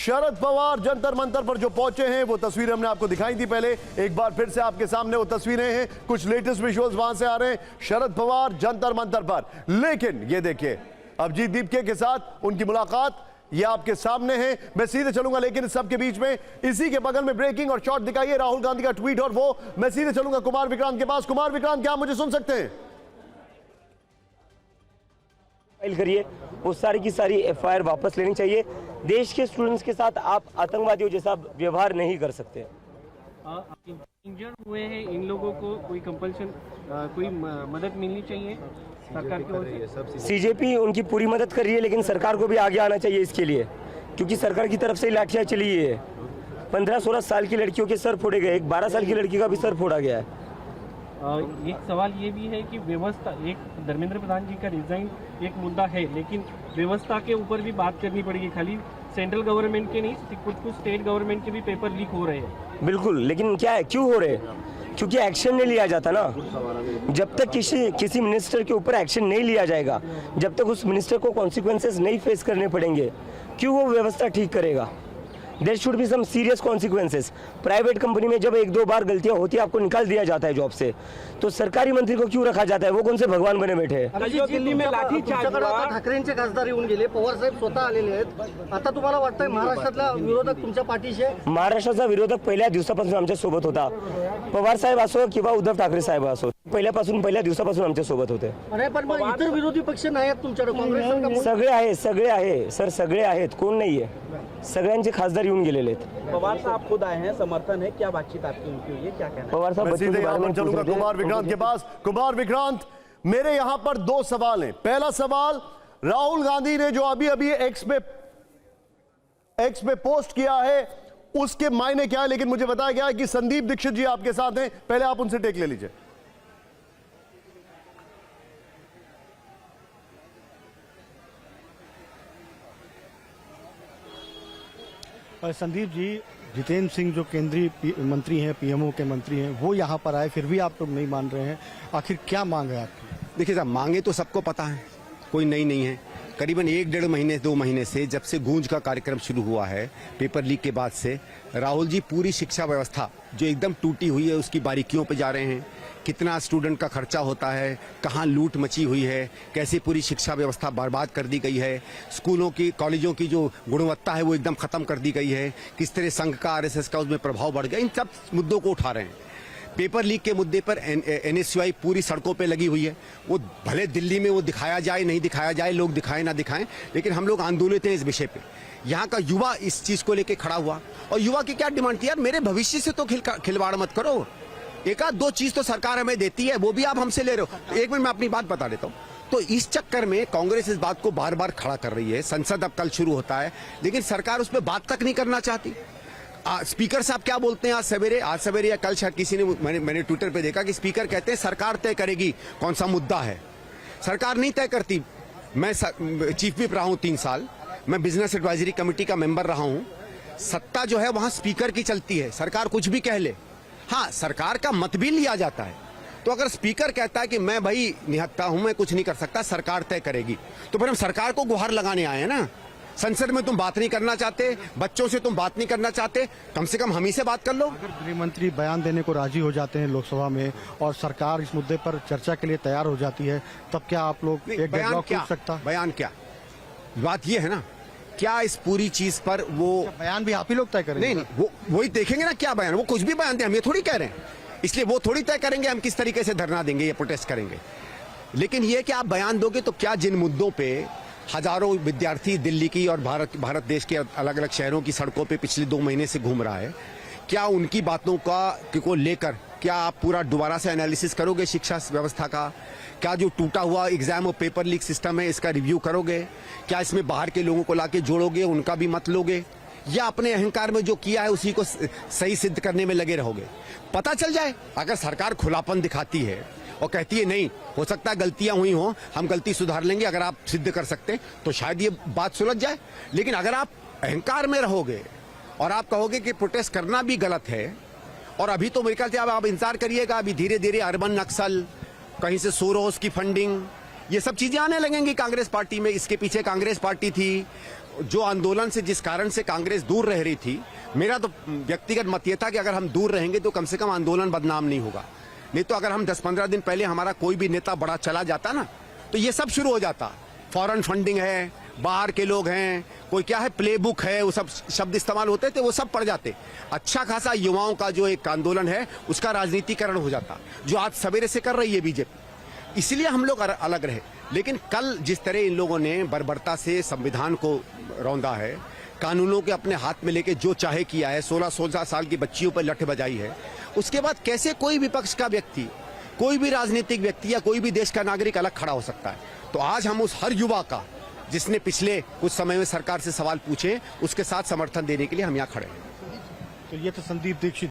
शरद पवार जंतर मंतर पर जो पहुंचे हैं वो तस्वीरें हमने आपको दिखाई थी पहले, एक बार फिर से आपके सामने वो तस्वीरें हैं, कुछ लेटेस्ट विजुअल्स वहां से आ रहे हैं शरद पवार जंतर मंतर पर। लेकिन ये देखिए अभिजीत दीपके के साथ उनकी मुलाकात ये आपके सामने है। मैं सीधे चलूंगा लेकिन सबके बीच में इसी के बगल में ब्रेकिंग और शॉट दिखाइए राहुल गांधी का ट्वीट, और वो मैं सीधे चलूंगा कुमार विक्रांत के पास। कुमार विक्रांत, क्या आप मुझे सुन सकते हैं? फाइल करिए, वो सारी की सारी एफआईआर वापस लेनी चाहिए। देश के स्टूडेंट्स के साथ आप आतंकवादियों जैसा व्यवहार नहीं कर सकते। इंजर्ड हुए हैं इन लोगों को कोई कंपल्शन, कोई मदद मिलनी चाहिए सरकार की ओर से। सीजेपी उनकी पूरी मदद कर रही है, लेकिन सरकार को भी आगे आना चाहिए इसके लिए, क्योंकि सरकार की तरफ से लाठियां चली है। 15-16 साल की लड़कियों के सर फोड़े गए, एक 12 साल की लड़की का भी सर फोड़ा गया है। एक सवाल ये भी है कि व्यवस्था, एक धर्मेंद्र प्रधान जी का रिजाइन एक मुद्दा है, लेकिन व्यवस्था के ऊपर भी बात करनी पड़ेगी। खाली सेंट्रल गवर्नमेंट के नहीं, कुछ स्टेट गवर्नमेंट के भी पेपर लीक हो रहे हैं। बिल्कुल, लेकिन क्या है, क्यों हो रहे हैं? क्योंकि एक्शन नहीं लिया जाता ना। जब तक किसी मिनिस्टर के ऊपर एक्शन नहीं लिया जाएगा, जब तक उस मिनिस्टर को कॉन्सिक्वेंसेस नहीं फेस करने पड़ेंगे, क्यों वो व्यवस्था ठीक करेगा? There should be some serious consequences. Private company में जब 1-2 बार गलतियां होती है आपको निकाल दिया जाता है जॉब से, तो सरकारी मंत्री को क्यों रखा जाता है? वो कौन से भगवान बने बैठे हैं? दिल्ली में लाठीचार्ज ठाकरेंचे खासदार येऊन गेले, पवार साहेब स्वतः आलेले आहेत। आता तुम्हाला वाटतंय महाराष्ट्रातला विरोधक तुमच्या पाठीशी आहे? महाराष्ट्राचा विरोधक पहिल्या दिवसापासून आमच्या सोबत होता। पवार साहेब असो किंवा उद्धव ठाकरे साहेब असो, पहिल्या दिवसापासून आमच्या सोबत होते। नाही, पण मग इतर विरोधी पक्ष नाही आहेत तुमच्याकडे? काँग्रेस सगळे आहे सर, सगळे आहेत, कोण नाहीये? सगळ्यांचे खासदार येऊन गेलेले आहेत। पवार साहब खुद आए हैं, समर्थन है, क्या बातचीत आपकी उनकी हुई है, क्या कहना है? पवार साहब बच्चों के बारे में चलूंगा कुमार विक्रांत के पास। कुमार विक्रांत, मेरे यहां पर 2 सवाल हैं। पहला सवाल, राहुल गांधी ने जो अभी एक्स पे पोस्ट किया है उसके मायने क्या है, लेकिन मुझे बताया गया है कि संदीप दीक्षित जी आपके साथ हैं, पहले आप उनसे टेक ले लीजिए। संदीप जी, जितेंद्र सिंह जो केंद्रीय मंत्री हैं, पीएमओ के मंत्री हैं, वो यहाँ पर आए, फिर भी आप लोग नहीं मान रहे हैं, आखिर क्या मांग है आपकी? देखिए साहब, मांगे तो सबको पता है, कोई नई नहीं है। करीबन 1-1.5 महीने 2 महीने से जब से गूंज का कार्यक्रम शुरू हुआ है पेपर लीक के बाद से, राहुल जी पूरी शिक्षा व्यवस्था जो एकदम टूटी हुई है उसकी बारीकियों पे जा रहे हैं। कितना स्टूडेंट का खर्चा होता है, कहाँ लूट मची हुई है, कैसे पूरी शिक्षा व्यवस्था बर्बाद कर दी गई है, स्कूलों की कॉलेजों की जो गुणवत्ता है वो एकदम खत्म कर दी गई है, किस तरह संघ का आरएसएस का उसमें प्रभाव बढ़ गया, इन सब मुद्दों को उठा रहे हैं। पेपर लीक के मुद्दे पर एनएसयूआई पूरी सड़कों पे लगी हुई है। वो भले दिल्ली में वो दिखाया जाए नहीं दिखाया जाए, लोग दिखाएं ना दिखाएं, लेकिन हम लोग आंदोलित हैं इस विषय पे। यहाँ का युवा इस चीज को लेके खड़ा हुआ, और युवा की क्या डिमांड थी, यार मेरे भविष्य से तो खिलवाड़ मत करो, 1-2 चीज तो सरकार हमें देती है, वो भी आप हमसे ले रहे हो। 1 मिनट में अपनी बात बता देता हूँ। तो इस चक्कर में कांग्रेस इस बात को बार बार खड़ा कर रही है। संसद अब कल शुरू होता है, लेकिन सरकार उस पर बात तक नहीं करना चाहती। स्पीकर साहब क्या बोलते हैं आज सवेरे या कल शायद किसी ने, मैंने ट्विटर पे देखा कि स्पीकर कहते हैं सरकार तय करेगी कौन सा मुद्दा है। सरकार नहीं तय करती। मैं चीफ व्हिप रहा हूं 3 साल, मैं बिजनेस एडवाइजरी कमेटी का मेंबर रहा हूं। सत्ता जो है वहां स्पीकर की चलती है, सरकार कुछ भी कह ले। हाँ, सरकार का मत भी लिया जाता है। तो अगर स्पीकर कहता है कि मैं भाई निहत्ता हूं, मैं कुछ नहीं कर सकता, सरकार तय करेगी, तो फिर हम सरकार को गुहार लगाने आए हैं ना। संसद में तुम बात नहीं करना चाहते, बच्चों से तुम बात नहीं करना चाहते, कम से कम हम ही से बात कर लो। अगर गृह मंत्री बयान देने को राजी हो जाते हैं लोकसभा में और सरकार इस मुद्दे पर चर्चा के लिए तैयार हो जाती है, तब क्या आप लोग एक डेडलॉक टूट सकता? बयान क्या, बात ये है ना, क्या इस पूरी चीज पर वो बयान भी आप ही लोग तय करेंगे? नहीं, वो वही देखेंगे ना क्या बयान, वो कुछ भी बयान दें, हम ये थोड़ी कह रहे हैं, इसलिए वो थोड़ी तय करेंगे हम किस तरीके से धरना देंगे या प्रोटेस्ट करेंगे। लेकिन ये कि आप बयान दोगे तो क्या, जिन मुद्दों पे हजारों विद्यार्थी दिल्ली की और भारत देश के अलग अलग शहरों की सड़कों पे पिछले 2 महीने से घूम रहा है, क्या उनकी बातों को लेकर क्या आप पूरा दोबारा से एनालिसिस करोगे शिक्षा व्यवस्था का? क्या जो टूटा हुआ एग्जाम और पेपर लीक सिस्टम है इसका रिव्यू करोगे? क्या इसमें बाहर के लोगों को लाके जोड़ोगे, उनका भी मत लोगे, या अपने अहंकार में जो किया है उसी को सही सिद्ध करने में लगे रहोगे? पता चल जाए, अगर सरकार खुलापन दिखाती है और कहती है नहीं हो सकता है गलतियां हुई हो, हम गलती सुधार लेंगे, अगर आप सिद्ध कर सकते तो शायद ये बात सुलझ जाए। लेकिन अगर आप अहंकार में रहोगे और आप कहोगे कि प्रोटेस्ट करना भी गलत है, और अभी तो मेरे ख्याल से आप इंतजार करिएगा, अभी धीरे धीरे अर्बन नक्सल, कहीं से सोरोस की फंडिंग, ये सब चीजें आने लगेंगी कांग्रेस पार्टी में। इसके पीछे कांग्रेस पार्टी थी, जो आंदोलन से जिस कारण से कांग्रेस दूर रह रही थी, मेरा तो व्यक्तिगत मत ये था कि अगर हम दूर रहेंगे तो कम से कम आंदोलन बदनाम नहीं होगा। नहीं तो अगर हम 10-15 दिन पहले हमारा कोई भी नेता बड़ा चला जाता ना, तो ये सब शुरू हो जाता। फॉरेन फंडिंग है, बाहर के लोग हैं, कोई क्या है, प्लेबुक है, वो सब शब्द इस्तेमाल होते थे, वो सब पड़ जाते। अच्छा खासा युवाओं का जो एक आंदोलन है उसका राजनीतिकरण हो जाता, जो आज सवेरे से कर रही है बीजेपी। इसलिए हम लोग अलग रहे। लेकिन कल जिस तरह इन लोगों ने बर्बरता से संविधान को रौंदा है, कानूनों के अपने हाथ में लेके जो चाहे किया है, 16 साल की बच्चियों पर लठ बजाई है, उसके बाद कैसे कोई विपक्ष का व्यक्ति, कोई भी राजनीतिक व्यक्ति या कोई भी देश का नागरिक अलग खड़ा हो सकता है? तो आज हम उस हर युवा का जिसने पिछले कुछ समय में सरकार से सवाल पूछे, उसके साथ समर्थन देने के लिए हम यहाँ खड़े हैं। तो ये तो संदीप दीक्षित